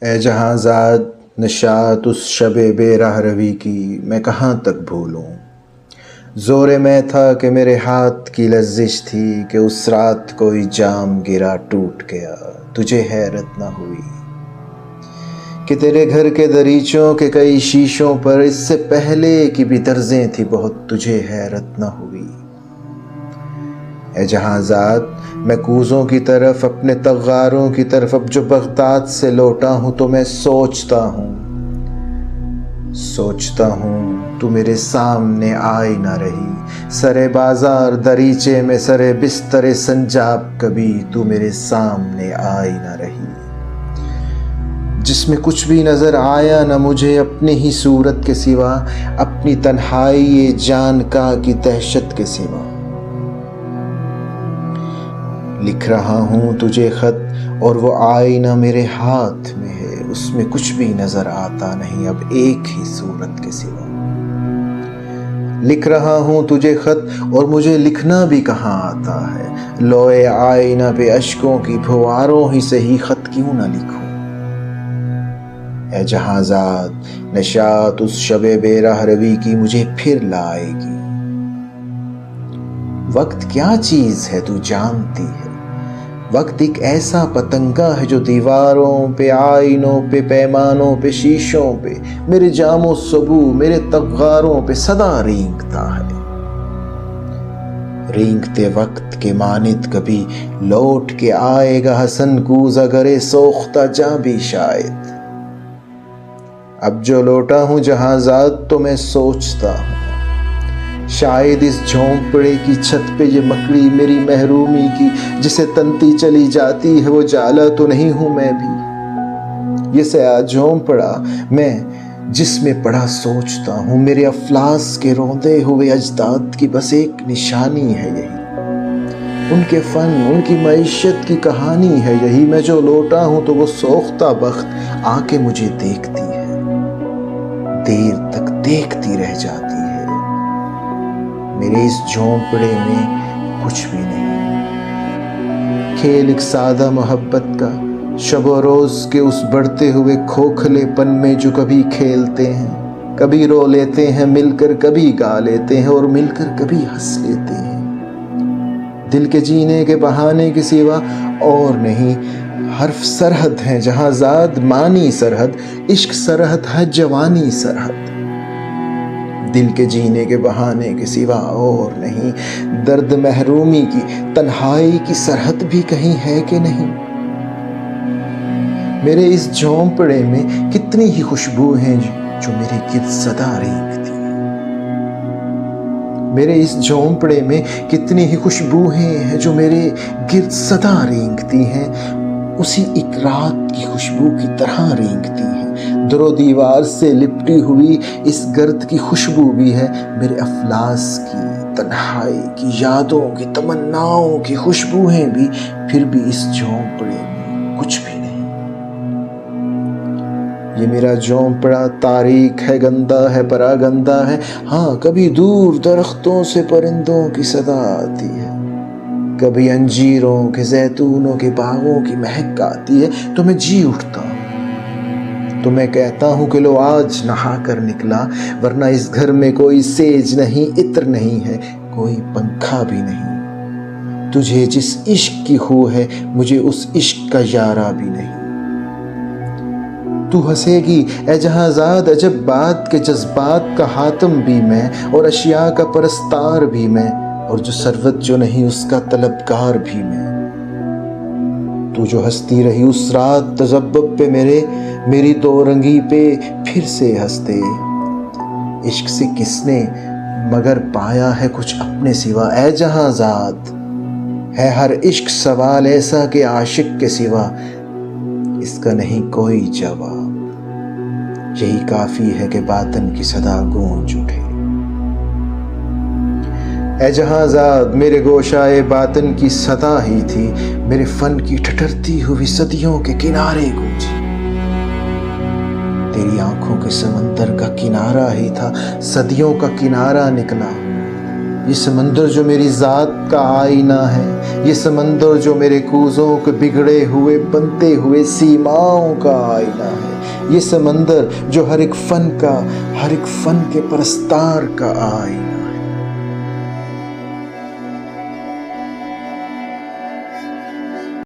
اے جہاں زاد نشاط اس شب بے راہ روی کی میں کہاں تک بھولوں۔ زور میں تھا کہ میرے ہاتھ کی لرزش تھی کہ اس رات کوئی جام گرا ٹوٹ گیا، تجھے حیرت نہ ہوئی کہ تیرے گھر کے دریچوں کے کئی شیشوں پر اس سے پہلے کی بھی طرزیں تھی بہت، تجھے حیرت نہ ہوئی۔ اے جہاں زاد میں کوزوں کی طرف اپنے تغاروں کی طرف اب جو بغداد سے لوٹا ہوں تو میں سوچتا ہوں تو میرے سامنے آئی نہ رہی، سرے بازار دریچے میں سرے بستر سنجاب کبھی تو میرے سامنے آئی نہ رہی، جس میں کچھ بھی نظر آیا نہ مجھے اپنی ہی صورت کے سوا، اپنی تنہائی جان کا کی دہشت کے سوا۔ لکھ رہا ہوں تجھے خط اور وہ آئینہ میرے ہاتھ میں ہے، اس میں کچھ بھی نظر آتا نہیں اب ایک ہی صورت کے سوا۔ لکھ رہا ہوں تجھے خط اور مجھے لکھنا بھی کہاں آتا ہے، لوئے آئینہ پہ اشکوں کی پھواروں ہی سے ہی خط کیوں نہ لکھوں۔ اے جہاں زاد نشاط اس شب بے راہ روی کی مجھے پھر لائے گی۔ وقت کیا چیز ہے تو جانتی ہے، وقت ایک ایسا پتنگا ہے جو دیواروں پہ، آئینوں پہ، پیمانوں پہ، شیشوں پہ، میرے جام و سبو، میرے تغاروں پہ سدا رینگتا ہے۔ رینگتے وقت کے مانند کبھی لوٹ کے آئے گا حسن کوز اگرے سوختہ جاں بھی شاید۔ اب جو لوٹا ہوں جہاں زاد تو میں سوچتا ہوں شاید اس جھونپڑے کی چھت پہ یہ مکڑی میری محرومی کی جسے تنتی چلی جاتی ہے وہ جالا تو نہیں ہوں میں بھی۔ یہ سیاہ جھونپڑا میں جس میں پڑا سوچتا ہوں میرے افلاس کے روندے ہوئے اجداد کی بس ایک نشانی ہے یہی، ان کے فن، ان کی معیشت کی کہانی ہے یہی۔ میں جو لوٹا ہوں تو وہ سوختہ بخت آ کے مجھے دیکھتی ہے، دیر تک دیکھتی رہ جاتی ہے۔ میرے اس جھونپڑے میں کچھ بھی نہیں، کھیل ایک سادہ محبت کا، شب و روز کے اس بڑھتے ہوئے کھوکھلے پن میں جو کبھی کھیلتے ہیں، کبھی رو لیتے ہیں مل کر، کبھی گا لیتے ہیں اور مل کر کبھی ہنس لیتے ہیں۔ دل کے جینے کے بہانے کے سوا اور نہیں، حرف سرحد ہیں جہاں زاد مانی سرحد، عشق سرحد ہے جوانی سرحد۔ دل کے جینے کے بہانے کے سوا اور نہیں، درد محرومی کی، تنہائی کی سرحد بھی کہیں ہے کہ نہیں۔ میرے اس جھونپڑے میں کتنی ہی خوشبو ہیں جو میرے گرد صدا رینگتی ہیں۔ میرے اس جھونپڑے میں کتنی ہی خوشبوئیں ہیں جو میرے گرد صدا رینگتی ہیں، اسی ایک رات کی خوشبو کی طرح رینگتی ہیں۔ در و دیوار سے لپٹی ہوئی اس گرد کی خوشبو بھی ہے، میرے افلاس کی، تنہائی کی، یادوں کی، تمناؤں کی خوشبوئیں بھی، پھر بھی اس جھونپڑے میں کچھ بھی نہیں۔ یہ میرا جھونپڑا تاریک ہے، گندا ہے، پراگندہ ہے، ہاں کبھی دور درختوں سے پرندوں کی صدا آتی ہے، کبھی انجیروں کے، زیتونوں کے باغوں کی مہک آتی ہے، تو میں جی اٹھتا ہوں، تو میں کہتا ہوں کہ لو آج نہا کر نکلا، ورنہ اس گھر میں کوئی سیج نہیں، عطر نہیں ہے، کوئی پنکھا بھی نہیں۔ تجھے جس عشق کی خو ہے مجھے اس عشق کا یارہ بھی نہیں۔ تو ہنسے گی اے جہاں زاد عجب بات کے جذبات کا حاتم بھی میں، اور اشیاء کا پرستار بھی میں، اور جو ثروت جو نہیں اس کا طلبگار بھی میں۔ تو جو ہنستی رہی اس رات تذبذب پہ میری دو رنگی پہ پھر سے ہنستے، عشق سے کس نے مگر پایا ہے کچھ اپنے سوا۔ اے جہاں زاد ہے ہر عشق سوال ایسا کہ عاشق کے سوا اس کا نہیں کوئی جواب، یہی کافی ہے کہ باطن کی صدا گونج اٹھے۔ اے جہاں زاد میرے گوشائے باطن کی صدا ہی تھی، میرے فن کی ٹھٹرتی ہوئی صدیوں کے کنارے گونجی، تیری آنکھوں کے سمندر کا کنارہ ہی تھا، صدیوں کا کنارہ نکلا، یہ سمندر جو میری ذات کا آئینہ ہے، یہ سمندر جو میرے کوزوں کے بگڑے ہوئے بنتے ہوئے سیماؤں کا آئینہ ہے، یہ سمندر جو ہر ایک فن کے پرستار کا آئینہ